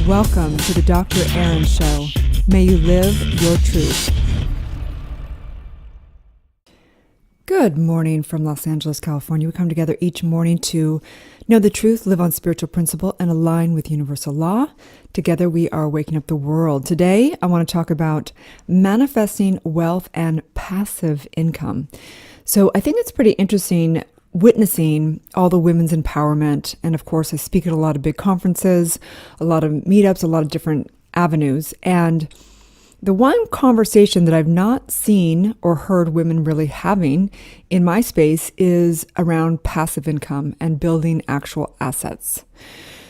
Welcome to the Dr. Erin Show. May you live your truth. Good morning from Los Angeles, California. We come together each morning to know the truth, live on spiritual principle, and align with universal law. Together we are waking up the world. Today, I want to talk about manifesting wealth and passive income. So I think it's pretty interesting witnessing all the women's empowerment. And of course, I speak at a lot of big conferences, a lot of meetups, a lot of different avenues. And the one conversation that I've not seen or heard women really having in my space is around passive income and building actual assets.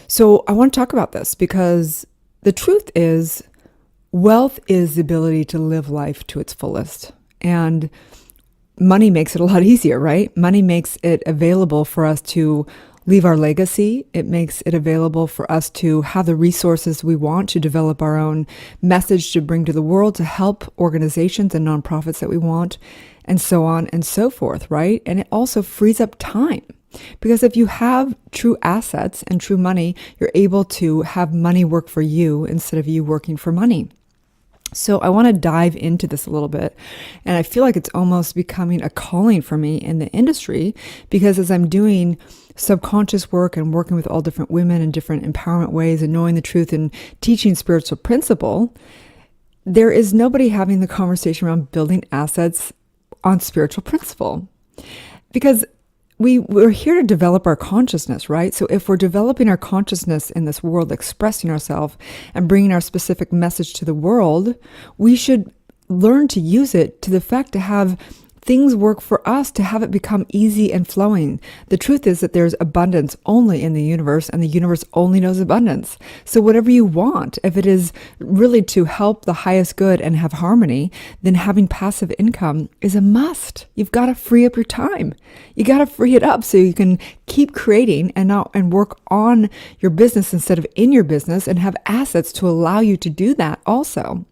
So I want to talk about this because the truth is wealth is the ability to live life to its fullest. And money makes it a lot easier, right? Money makes it available for us to leave our legacy. It makes it available for us to have the resources we want to develop our own message to bring to the world, to help organizations and nonprofits that we want, and so on and so forth, right? And it also frees up time. Because if you have true assets and true money, you're able to have money work for you instead of you working for money. So I want to dive into this a little bit. And I feel like it's almost becoming a calling for me in the industry because as I'm doing subconscious work and working with all different women in different empowerment ways and knowing the truth and teaching spiritual principle, there is nobody having the conversation around building assets on spiritual principle. Because we're here to develop our consciousness, right? So if we're developing our consciousness in this world, expressing ourselves and bringing our specific message to the world, we should learn to use it to the effect to have things work for us, to have it become easy and flowing. The truth is that there's abundance only in the universe, and the universe only knows abundance. So whatever you want, if it is really to help the highest good and have harmony, then having passive income is a must. You've got to free up your time. You got to free it up so you can keep creating and work on your business instead of in your business, and have assets to allow you to do that also.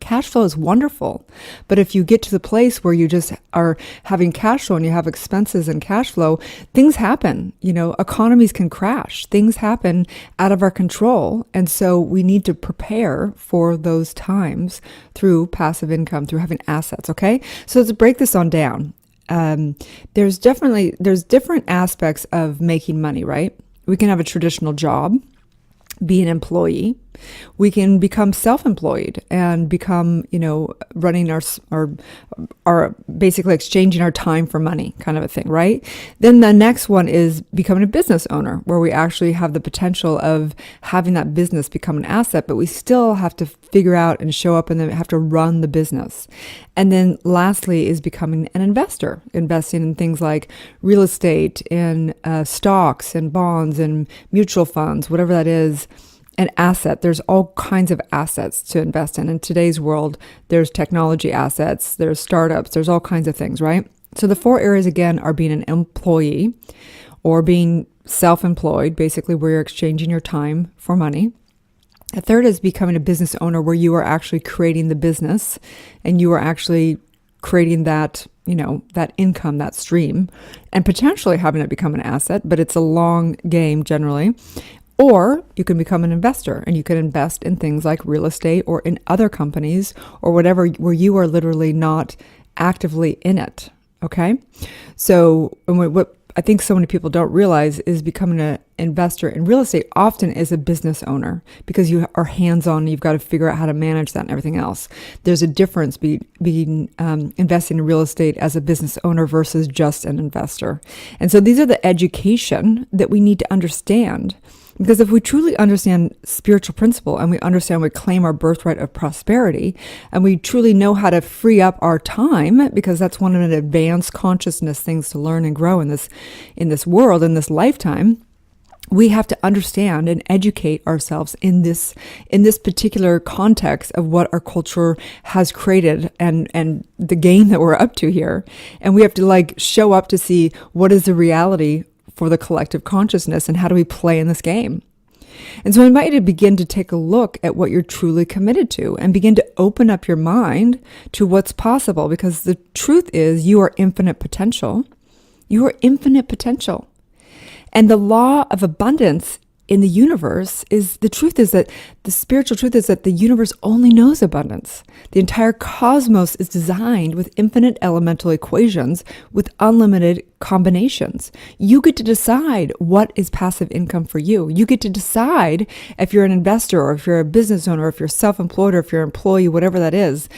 Cash flow is wonderful, but if you get to the place where you just are having cash flow and you have expenses and cash flow, things happen. Economies can crash. Things happen out of our control. And so we need to prepare for those times through passive income, through having assets. Okay. So let's break this on down. There's different aspects of making money, right? We can have a traditional job, be an employee. We can become self-employed and become, running our basically exchanging our time for money kind of a thing, right? Then the next one is becoming a business owner, where we actually have the potential of having that business become an asset, but we still have to figure out and show up and then have to run the business. And then lastly is becoming an investor, investing in things like real estate, in stocks and bonds and mutual funds, whatever that is. An asset. There's all kinds of assets to invest in. In today's world, there's technology assets, there's startups, there's all kinds of things, right? So the four areas again are being an employee or being self-employed, basically where you're exchanging your time for money. A third is becoming a business owner, where you are actually creating the business and you are actually creating that, that income, that stream, and potentially having it become an asset, but it's a long game generally. Or you can become an investor and you can invest in things like real estate or in other companies or whatever, where you are literally not actively in it. Okay. So what I think so many people don't realize is becoming an investor in real estate often is a business owner, because you are hands-on. You've got to figure out how to manage that and everything else. There's a difference between investing in real estate as a business owner versus just an investor. And so these are the education that we need to understand. Because if we truly understand spiritual principle and we understand we claim our birthright of prosperity, and we truly know how to free up our time, because that's one of the advanced consciousness things to learn and grow in this world, in this lifetime, we have to understand and educate ourselves in this particular context of what our culture has created and the game that we're up to here. And we have to show up to see what is the reality for the collective consciousness and how do we play in this game. And so I invite you to begin to take a look at what you're truly committed to and begin to open up your mind to what's possible, because the truth is you are infinite potential. You are infinite potential. And the law of abundance in the universe the spiritual truth is that the universe only knows abundance. The entire cosmos is designed with infinite elemental equations with unlimited combinations. You get to decide what is passive income for you. You get to decide if you're an investor or if you're a business owner, or if you're self-employed or if you're an employee, whatever that is.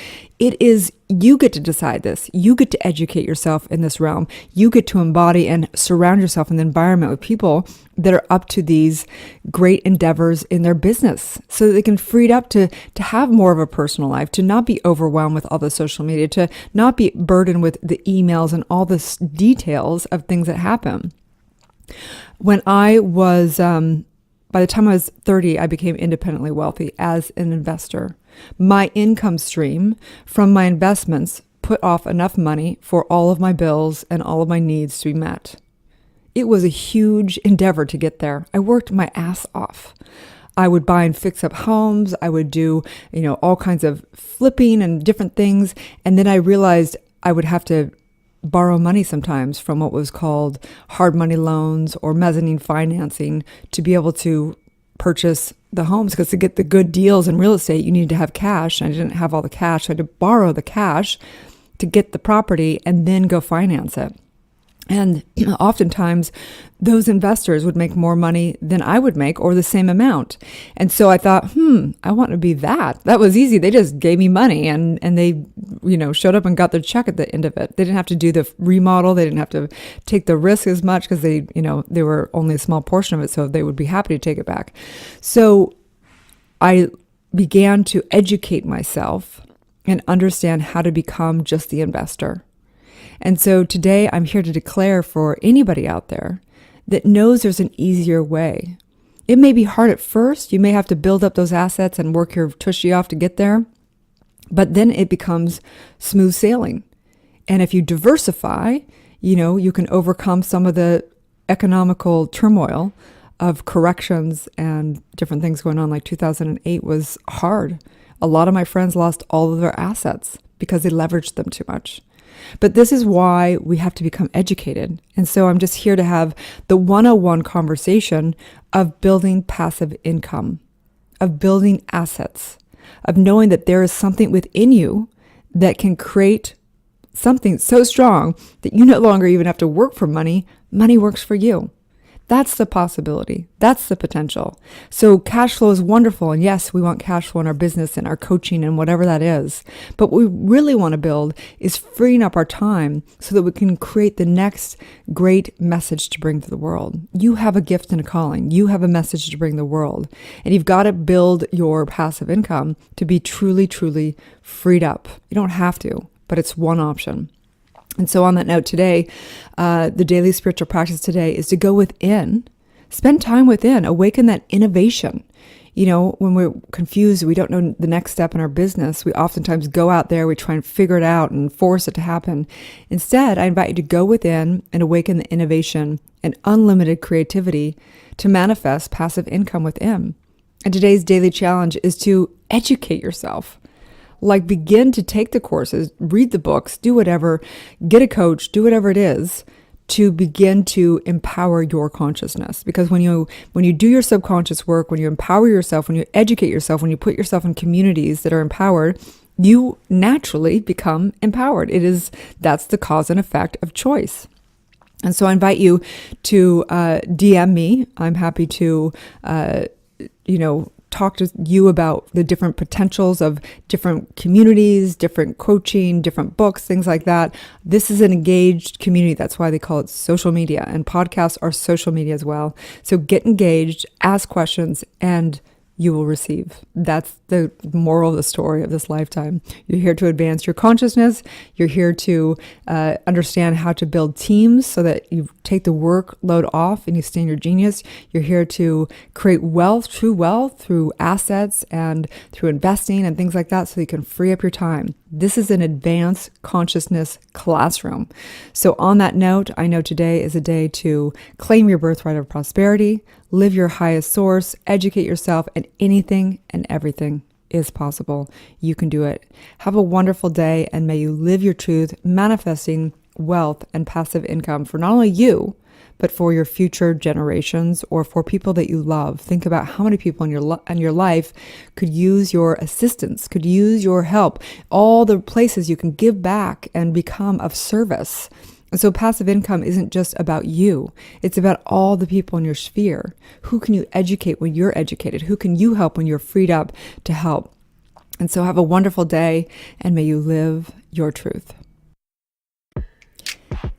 You get to decide this. You get to educate yourself in this realm. You get to embody and surround yourself in the environment with people that are up to these great endeavors in their business so that they can free it up to have more of a personal life, to not be overwhelmed with all the social media, to not be burdened with the emails and all the details of things that happen. When I was, by the time I was 30, I became independently wealthy as an investor. My income stream from my investments put off enough money for all of my bills and all of my needs to be met. It was a huge endeavor to get there. I worked my ass off. I would buy and fix up homes. I would do, all kinds of flipping and different things. And then I realized I would have to borrow money sometimes from what was called hard money loans or mezzanine financing to be able to purchase the homes, because to get the good deals in real estate, you need to have cash. I didn't have all the cash. I had to borrow the cash to get the property and then go finance it. And oftentimes those investors would make more money than I would make or the same amount. And so I thought, I want to be that. That was easy. They just gave me money and they, showed up and got their check at the end of it. They didn't have to do the remodel. They didn't have to take the risk as much because they were only a small portion of it. So they would be happy to take it back. So I began to educate myself and understand how to become just the investor. And so today I'm here to declare for anybody out there that knows there's an easier way. It may be hard at first. You may have to build up those assets and work your tushy off to get there, but then it becomes smooth sailing. And if you diversify, you can overcome some of the economical turmoil of corrections and different things going on. Like 2008 was hard. A lot of my friends lost all of their assets because they leveraged them too much. But this is why we have to become educated. And so I'm just here to have the 101 conversation of building passive income, of building assets, of knowing that there is something within you that can create something so strong that you no longer even have to work for money. Money works for you. That's the possibility. That's the potential. So cash flow is wonderful. And yes, we want cash flow in our business and our coaching and whatever that is. But what we really want to build is freeing up our time so that we can create the next great message to bring to the world. You have a gift and a calling. You have a message to bring the world. And you've got to build your passive income to be truly, truly freed up. You don't have to, but it's one option. And so on that note today, the daily spiritual practice today is to go within, spend time within, awaken that innovation. When we're confused, we don't know the next step in our business, we oftentimes go out there, we try and figure it out and force it to happen. Instead, I invite you to go within and awaken the innovation and unlimited creativity to manifest passive income within. And today's daily challenge is to educate yourself. Begin to take the courses, read the books, do whatever, get a coach, do whatever it is to begin to empower your consciousness. Because when you do your subconscious work, when you empower yourself, when you educate yourself, when you put yourself in communities that are empowered, you naturally become empowered. That's the cause and effect of choice. And so I invite you to DM me. I'm happy to, talk to you about the different potentials of different communities, different coaching, different books, things like that. This is an engaged community. That's why they call it social media, and podcasts are social media as well. So get engaged, ask questions, and you will receive. That's the moral of the story of this lifetime. You're here to advance your consciousness. You're here to understand how to build teams so that you take the workload off and you stay in your genius. You're here to create wealth, true wealth, through assets and through investing and things like that so you can free up your time. This is an advanced consciousness classroom. So on that note, I know today is a day to claim your birthright of prosperity, live your highest source, educate yourself, and anything and everything is possible. You can do it. Have a wonderful day, and may you live your truth, manifesting wealth and passive income for not only you, but for your future generations or for people that you love. Think about how many people in your life could use your assistance, could use your help, all the places you can give back and become of service. And so passive income isn't just about you. It's about all the people in your sphere. Who can you educate when you're educated? Who can you help when you're freed up to help? And so have a wonderful day, and may you live your truth.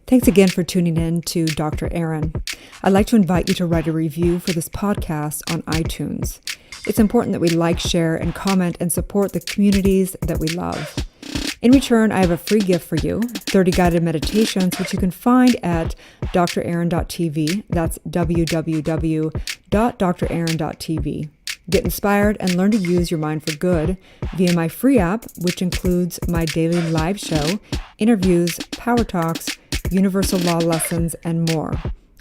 Thanks again for tuning in to Dr. Erin. I'd like to invite you to write a review for this podcast on iTunes. It's important that we like, share, and comment and support the communities that we love. In return, I have a free gift for you, 30 guided meditations, which you can find at drerin.tv. That's www.drerin.tv. Get inspired and learn to use your mind for good via my free app, which includes my daily live show, interviews, power talks, universal law lessons, and more.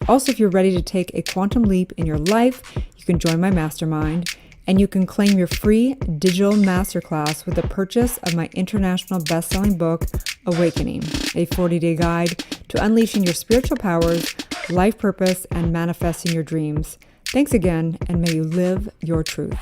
Also, if you're ready to take a quantum leap in your life, you can join my mastermind, and you can claim your free digital masterclass with the purchase of my international best-selling book, Awakening, a 40-day guide to unleashing your spiritual powers, life purpose, and manifesting your dreams. Thanks again, and may you live your truth.